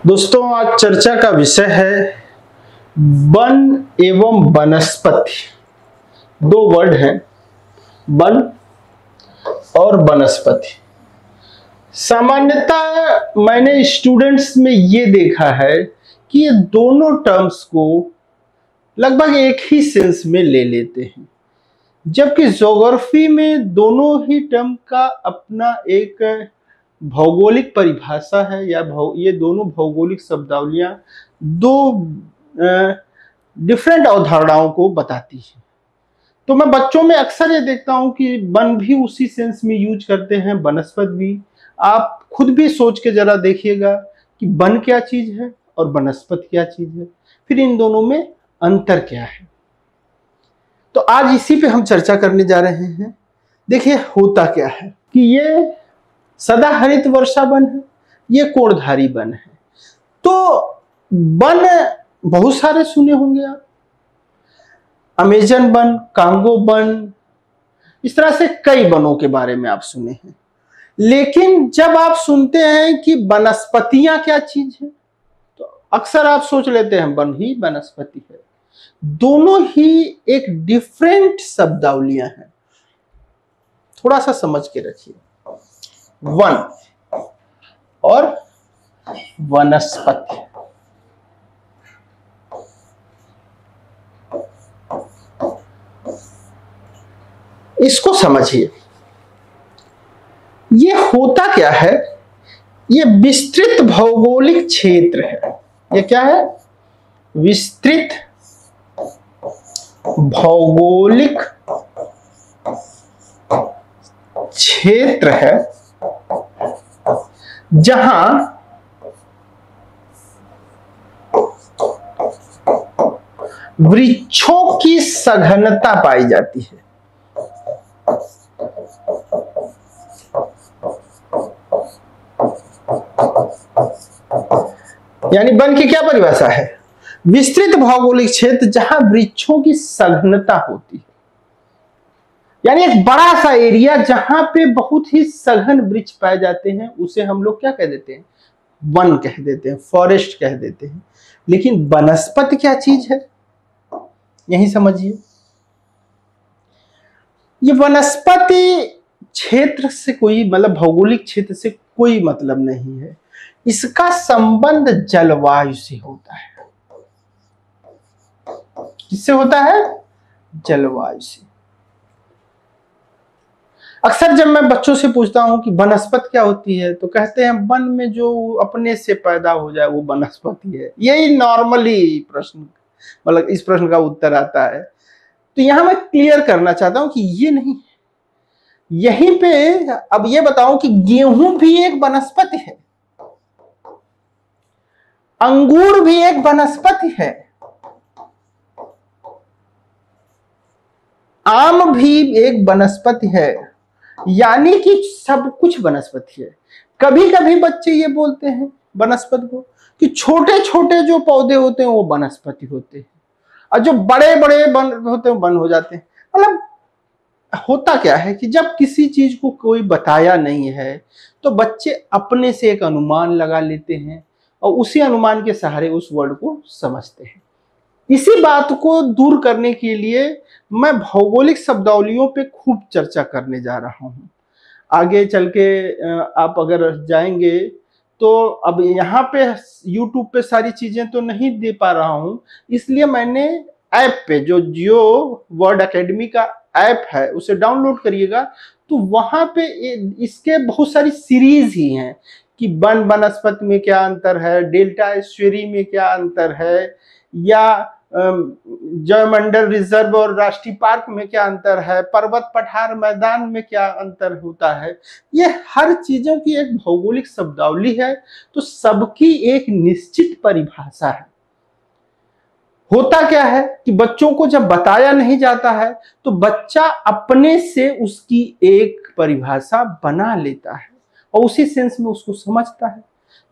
दोस्तों, आज चर्चा का विषय है वन एवं वनस्पति। दो वर्ड हैं, वन और वनस्पति। सामान्यतः मैंने स्टूडेंट्स में ये देखा है कि ये दोनों टर्म्स को लगभग एक ही सेंस में ले लेते हैं, जबकि ज्योग्राफी में दोनों ही टर्म का अपना एक भौगोलिक परिभाषा है या ये दोनों भौगोलिक शब्दावलियां दो डिफरेंट अवधारणाओं को बताती हैं। तो मैं बच्चों में अक्सर ये देखता हूं कि वन भी उसी सेंस में यूज करते हैं, वनस्पति भी। आप खुद भी सोच के जरा देखिएगा कि वन क्या चीज है और वनस्पति क्या चीज है, फिर इन दोनों में अंतर क्या है। तो आज इसी पे हम चर्चा करने जा रहे हैं। देखिए, होता क्या है कि ये सदाहरित वर्षा वन है, ये कोणधारी वन है। तो वन बहुत सारे सुने होंगे आप, अमेजन वन, कांगो वन, इस तरह से कई वनों के बारे में आप सुने हैं। लेकिन जब आप सुनते हैं कि वनस्पतियां क्या चीज है, तो अक्सर आप सोच लेते हैं वन ही वनस्पति है। दोनों ही एक डिफरेंट शब्दावलियां हैं, थोड़ा सा समझ के रखिए। वन और वनस्पति, इसको समझिए। ये होता क्या है, ये विस्तृत भौगोलिक क्षेत्र है। ये क्या है? विस्तृत भौगोलिक क्षेत्र है जहां वृक्षों की सघनता पाई जाती है। यानी वन की क्या परिभाषा है? विस्तृत भौगोलिक क्षेत्र जहां वृक्षों की सघनता होती है। यानी एक बड़ा सा एरिया जहां पे बहुत ही सघन वृक्ष पाए जाते हैं, उसे हम लोग क्या कह देते हैं? वन कह देते हैं, फॉरेस्ट कह देते हैं। लेकिन वनस्पति क्या चीज है, यही समझिए। ये वनस्पति क्षेत्र से कोई मतलब भौगोलिक क्षेत्र से कोई मतलब नहीं है। इसका संबंध जलवायु से होता है। किससे होता है? जलवायु से। अक्सर जब मैं बच्चों से पूछता हूं कि वनस्पति क्या होती है, तो कहते हैं वन में जो अपने से पैदा हो जाए वो वनस्पति है। यही नॉर्मली प्रश्न, मतलब इस प्रश्न का उत्तर आता है। तो यहां मैं क्लियर करना चाहता हूं कि ये नहीं है। यहीं पे अब ये बताऊं कि गेहूं भी एक वनस्पति है, अंगूर भी एक वनस्पति है, आम भी एक वनस्पति है। यानी कि सब कुछ वनस्पति है। कभी कभी बच्चे ये बोलते हैं वनस्पति को कि छोटे छोटे जो पौधे होते हैं वो वनस्पति होते हैं, और जो बड़े बड़े वन होते हैं वन हो जाते हैं। मतलब होता क्या है कि जब किसी चीज को कोई बताया नहीं है, तो बच्चे अपने से एक अनुमान लगा लेते हैं और उसी अनुमान के सहारे उस वर्ड को समझते हैं। इसी बात को दूर करने के लिए मैं भौगोलिक शब्दावलियों पे खूब चर्चा करने जा रहा हूं। आगे चल के आप अगर जाएंगे तो अब यहाँ पे YouTube पे सारी चीजें तो नहीं दे पा रहा हूं, इसलिए मैंने ऐप पे जो जियो वर्ड एकेडमी का ऐप है उसे डाउनलोड करिएगा। तो वहां पे इसके बहुत सारी सीरीज ही हैं कि वन वनस्पति में क्या अंतर है, डेल्टा एस्चुएरी में क्या अंतर है, या जयमंडल रिजर्व और राष्ट्रीय पार्क में क्या अंतर है, पर्वत पठार मैदान में क्या अंतर होता है। ये हर चीजों की एक भौगोलिक शब्दावली है, तो सबकी एक निश्चित परिभाषा है। होता क्या है कि बच्चों को जब बताया नहीं जाता है, तो बच्चा अपने से उसकी एक परिभाषा बना लेता है और उसी सेंस में उसको समझता है,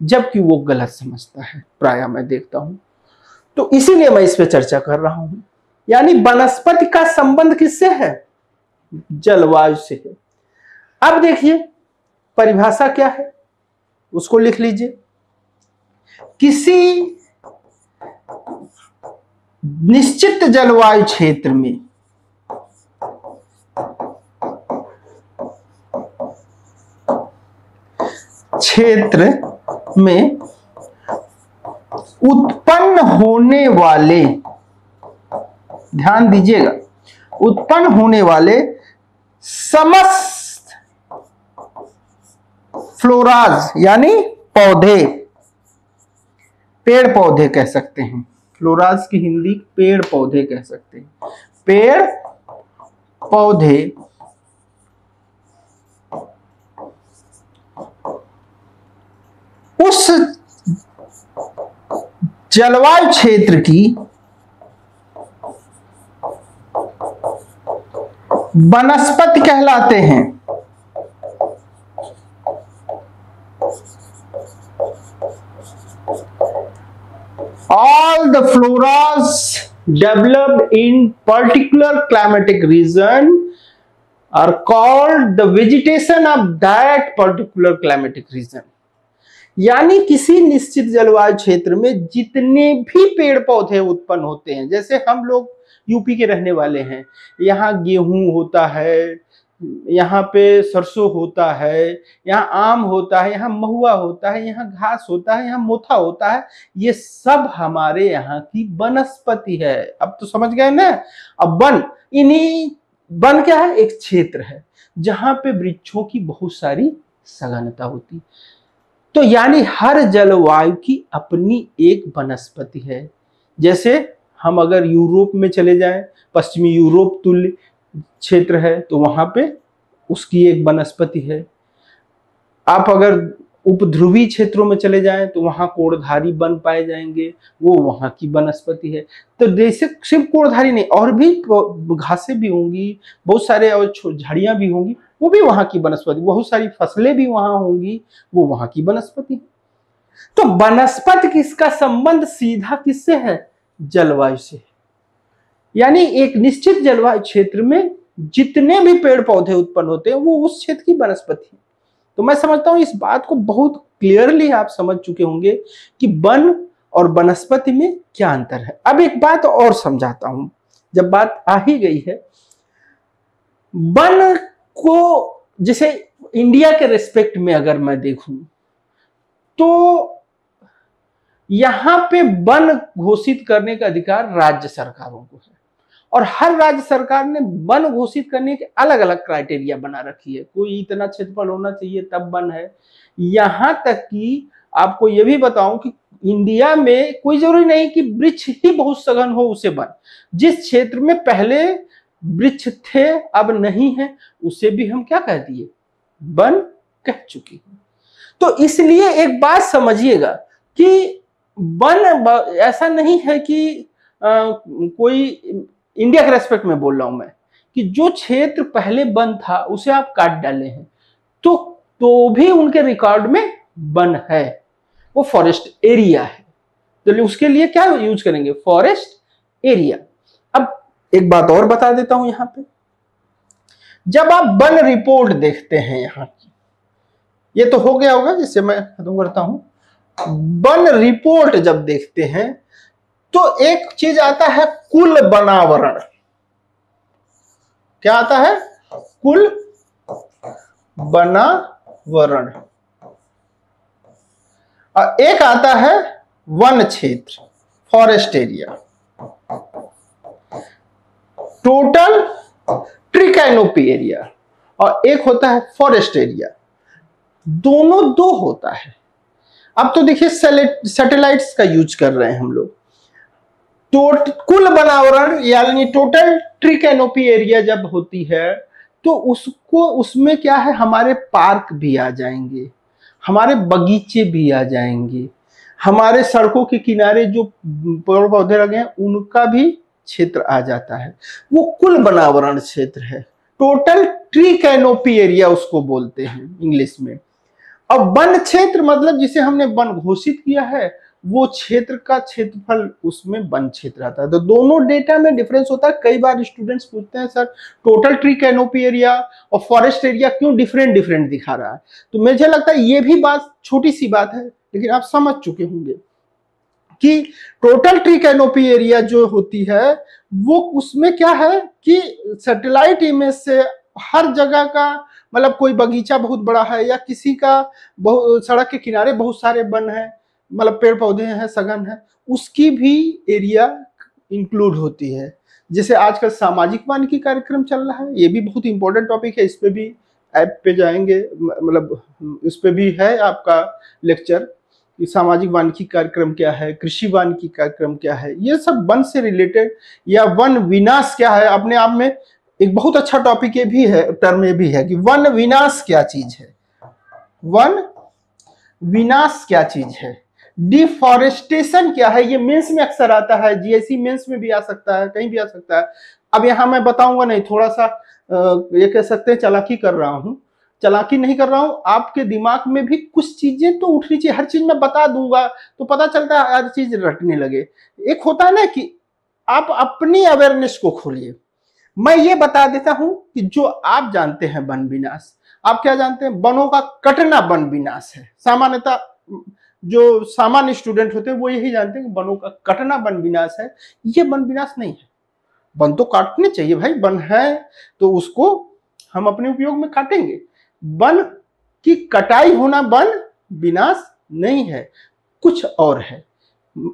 जबकि वो गलत समझता है, प्रायः मैं देखता हूं। तो इसीलिए मैं इस पे चर्चा कर रहा हूं। यानी वनस्पति का संबंध किससे है? जलवायु से है। अब देखिए परिभाषा क्या है, उसको लिख लीजिए। किसी निश्चित जलवायु क्षेत्र में उत्पन्न होने वाले, ध्यान दीजिएगा, उत्पन्न होने वाले समस्त फ्लोराज यानी पौधे, पेड़ पौधे कह सकते हैं, फ्लोराज की हिंदी पेड़ पौधे कह सकते हैं, पेड़ पौधे उस जलवायु क्षेत्र की वनस्पति कहलाते हैं। All the floras developed in particular climatic region are called the vegetation of that particular climatic region। यानी किसी निश्चित जलवायु क्षेत्र में जितने भी पेड़ पौधे उत्पन्न होते हैं, जैसे हम लोग यूपी के रहने वाले हैं, यहाँ गेहूं होता है, यहाँ पे सरसों होता है, यहाँ आम होता है, यहाँ महुआ होता है, यहाँ घास होता है, यहाँ मोथा होता है, ये सब हमारे यहाँ की वनस्पति है। अब तो समझ गए ना। अब वन क्या है? एक क्षेत्र है जहां पे वृक्षों की बहुत सारी सघनता होती। तो यानी हर जलवायु की अपनी एक वनस्पति है। जैसे हम अगर यूरोप में चले जाएं, पश्चिमी यूरोप तुल्य क्षेत्र है, तो वहां पे उसकी एक वनस्पति है। आप अगर उपध्रुवी क्षेत्रों में चले जाएं तो वहां कोड़धारी वन पाए जाएंगे, वो वहां की वनस्पति है। तो जैसे सिर्फ कोड़धारी नहीं, और भी घासें भी होंगी, बहुत सारे और झाड़ियां भी होंगी, वो भी वहां की वनस्पति, बहुत सारी फसलें भी वहां होंगी, वो वहां की वनस्पति। तो वनस्पति किसका संबंध सीधा किससे है? जलवायु से। यानी एक निश्चित जलवायु क्षेत्र में जितने भी पेड़ पौधे उत्पन्न होते हैं वो उस क्षेत्र की वनस्पति है। तो मैं समझता हूं इस बात को बहुत क्लियरली आप समझ चुके होंगे कि वन और वनस्पति में क्या अंतर है। अब एक बात और समझाता हूं, जब बात आ ही गई है। वन को जैसे इंडिया के रेस्पेक्ट में अगर मैं देखूं तो यहां पे वन घोषित करने का अधिकार राज्य सरकारों को है, और हर राज्य सरकार ने वन घोषित करने के अलग अलग क्राइटेरिया बना रखी है। कोई इतना क्षेत्रफल होना चाहिए तब वन है। यहां तक कि आपको यह भी बताऊं कि इंडिया में कोई जरूरी नहीं कि वृक्ष ही बहुत सघन हो उसे वन। जिस क्षेत्र में पहले वृक्ष थे अब नहीं है, उसे भी हम क्या कह दिए? वन कह चुके हैं। तो इसलिए एक बात समझिएगा कि वन ऐसा नहीं है कि कोई, इंडिया के रेस्पेक्ट में बोल रहा हूं मैं, कि जो क्षेत्र पहले वन था उसे आप काट डाले हैं तो भी उनके रिकॉर्ड में वन है, वो फॉरेस्ट एरिया है। तो उसके लिए क्या यूज करेंगे? Forest area. अब एक बात और बता देता हूं यहां पे, जब आप वन रिपोर्ट देखते हैं यहां की, ये तो हो गया होगा जिससे मैं खत्म करता हूं। वन रिपोर्ट जब देखते हैं तो एक चीज आता है कुल वनावरण। क्या आता है? कुल वनावरण। और एक आता है वन क्षेत्र, forest area, total tree canopy area, और एक होता है फॉरेस्ट एरिया। दोनों दो होता है। अब तो देखिए सैटेलाइट्स का यूज कर रहे हैं हम लोग। कुल वनावरण यानी टोटल ट्री कैनोपी एरिया जब होती है तो उसमें क्या है, हमारे पार्क भी आ जाएंगे, हमारे बगीचे भी आ जाएंगे, हमारे सड़कों के किनारे जो पेड़ पौधे लगे हैं उनका भी क्षेत्र आ जाता है। वो कुल वनावरण क्षेत्र है, टोटल ट्री कैनोपी एरिया उसको बोलते हैं इंग्लिश में। अब वन क्षेत्र मतलब जिसे हमने वन घोषित किया है, वो क्षेत्र का क्षेत्रफल उसमें वन क्षेत्र आता है। तो दोनों डेटा में डिफरेंस होता है। कई बार स्टूडेंट्स पूछते हैं sir total tree canopy area और फॉरेस्ट एरिया क्यों डिफरेंट दिखा रहा है? तो मुझे लगता है ये भी बात छोटी सी बात है, लेकिन आप समझ चुके होंगे कि टोटल ट्री कैनोपी एरिया जो होती है वो उसमें क्या है कि सैटेलाइट इमेज से हर जगह का मतलब कोई बगीचा बहुत बड़ा है या किसी का सड़क के किनारे बहुत सारे वन है, मतलब पेड़ पौधे हैं, सघन है, उसकी भी एरिया इंक्लूड होती है। जैसे आजकल सामाजिक वानिकी कार्यक्रम चल रहा है, ये भी बहुत इंपॉर्टेंट टॉपिक है, इस पे भी ऐप पे जाएंगे, मतलब इस पे भी है आपका लेक्चर कि सामाजिक वानिकी कार्यक्रम क्या है, कृषि वानिकी कार्यक्रम क्या है, ये सब वन से रिलेटेड, या वन विनाश क्या है। अपने आप में एक बहुत अच्छा टॉपिक ये भी है, टर्म ये भी है कि वन विनाश क्या चीज है, वन विनाश क्या चीज है, डिफॉरेस्टेशन क्या है। ये मेंस में अक्सर आता है, जीएससी मेंस में भी आ सकता है, कहीं भी आ सकता है। अब यहां मैं बताऊंगा नहीं, थोड़ा सा ये कह सकते हैं चालाकी कर रहा हूं, चालाकी नहीं कर रहा हूं, आपके दिमाग में भी कुछ चीजें तो उठनी चाहिए। हर चीज मैं बता दूंगा तो पता चलता है हर चीज रटने लगे। एक होता है ना कि आप अपनी अवेयरनेस को खोलिए। मैं ये बता देता हूं कि जो आप जानते हैं वन विनाश, आप क्या जानते हैं? वनों का कटना वन विनाश है। सामान्यतः जो सामान्य स्टूडेंट होते हैं वो यही जानते हैं कि वनों का कटना वन विनाश है। ये वन विनाश नहीं है। वन तो काटने चाहिए भाई, वन है तो उसको हम अपने उपयोग में काटेंगे। वन की कटाई होना वन विनाश नहीं है, कुछ और है।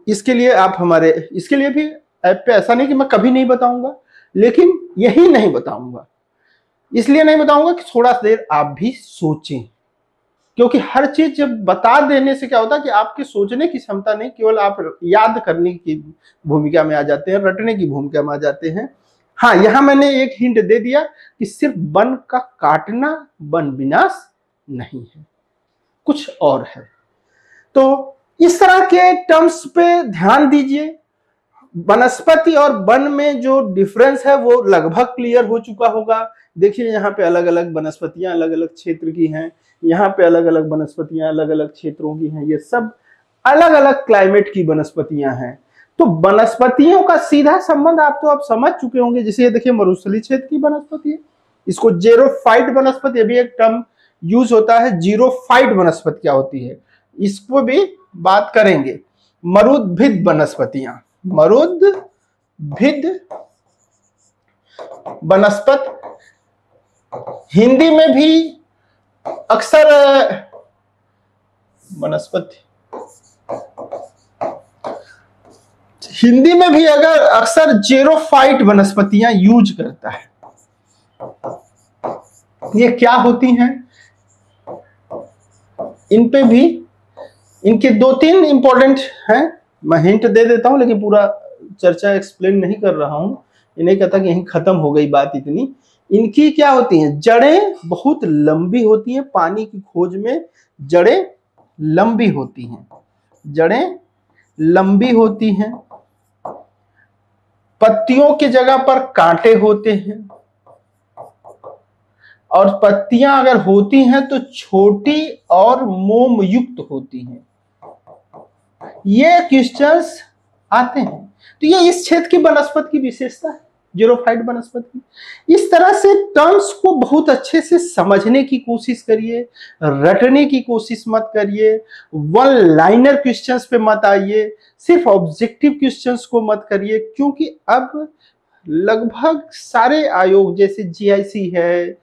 इसके लिए आप हमारे, इसके लिए भी ऐप पे ऐसा नहीं कि मैं कभी नहीं बताऊंगा, लेकिन यही नहीं बताऊंगा। इसलिए नहीं बताऊंगा कि थोड़ा देर आप भी सोचें, क्योंकि हर चीज जब बता देने से क्या होता है कि आपकी सोचने की क्षमता नहीं, केवल आप याद करने की भूमिका में आ जाते हैं, रटने की भूमिका में आ जाते हैं। हाँ, यहां मैंने एक हिंट दे दिया कि सिर्फ वन का काटना वन विनाश नहीं है, कुछ और है। तो इस तरह के टर्म्स पे ध्यान दीजिए। वनस्पति और वन में जो डिफरेंस है वो लगभग क्लियर हो चुका होगा। देखिए यहाँ पे अलग अलग वनस्पतियां अलग अलग क्षेत्र की हैं, यहाँ पे अलग अलग वनस्पतियां अलग अलग क्षेत्रों की हैं, ये सब अलग अलग क्लाइमेट की वनस्पतियां हैं। तो वनस्पतियों का सीधा संबंध आप समझ चुके होंगे। जैसे ये देखिए मरुस्थलीय क्षेत्र की वनस्पति है, इसको जेरोफाइट वनस्पति, अभी एक टर्म यूज होता है जीरोफाइट वनस्पति क्या होती है, इसको भी बात करेंगे। मरुद्भिद वनस्पतियां, मरुद्भिद वनस्पति हिंदी में भी अक्सर वनस्पति, हिंदी में भी अगर अक्सर जेरोफाइट वनस्पतियां यूज करता है। ये क्या होती हैं, इन पे भी इनके दो तीन इंपॉर्टेंट हैं, मैं हिंट दे देता हूं, लेकिन पूरा चर्चा एक्सप्लेन नहीं कर रहा हूं। ये नहीं कहता कि यहीं खत्म हो गई बात इतनी। इनकी क्या होती हैं, जड़ें बहुत लंबी होती हैं, पानी की खोज में जड़ें लंबी होती हैं, जड़ें लंबी होती हैं। पत्तियों की जगह पर कांटे होते हैं, और पत्तियां अगर होती हैं तो छोटी और मोम युक्त होती हैं। ये क्वेश्चंस आते हैं, तो ये इस क्षेत्र की वनस्पति की विशेषता है, जीरोफाइट वनस्पति। इस तरह से टर्म्स को बहुत अच्छे से समझने की कोशिश करिए, रटने की कोशिश मत करिए, वन लाइनर क्वेश्चंस पे मत आइए, सिर्फ ऑब्जेक्टिव क्वेश्चंस को मत करिए, क्योंकि अब लगभग सारे आयोग जैसे जीआईसी है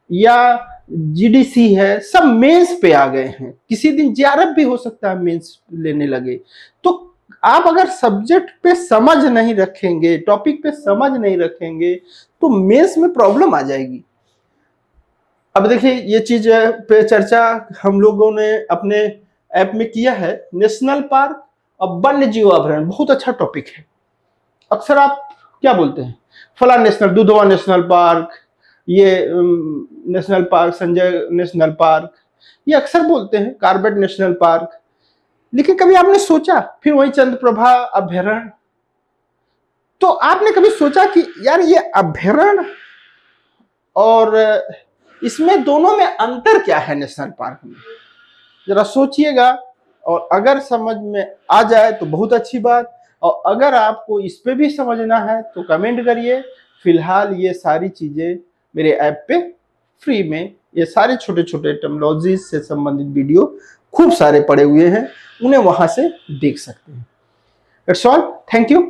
या जीडीसी है, सब मेंस पे आ गए हैं। किसी दिन जेआरएफ भी हो सकता है मेंस लेने लगे। तो आप अगर सब्जेक्ट पे समझ नहीं रखेंगे, टॉपिक पे समझ नहीं रखेंगे, तो मेंस में प्रॉब्लम आ जाएगी। अब देखिए ये चीज पे चर्चा हम लोगों ने अपने ऐप में किया है, नेशनल पार्क और वन्य जीव अभयारण्य, बहुत अच्छा टॉपिक है। अक्सर आप क्या बोलते हैं, फला नेशनल, दुधवा नेशनल पार्क, ये national park, Sanjay national park, ये अक्सर बोलते हैं, कार्बेट नेशनल पार्क। लेकिन कभी आपने सोचा, फिर वही चंद्रप्रभा अभयारण्य, तो आपने कभी सोचा कि यार ये अभयारण्य और इसमें दोनों में अंतर क्या है नेशनल पार्क में? जरा सोचिएगा, और अगर समझ में आ जाए तो बहुत अच्छी बात, और अगर आपको इस पे भी समझना है तो कमेंट करिए। फिलहाल ये सारी चीजें मेरे ऐप पे फ्री में, ये सारे छोटे छोटे टर्मिनोलॉजी से संबंधित वीडियो खूब सारे पड़े हुए हैं, उन्हें वहां से देख सकते हैं। It's all, thank you.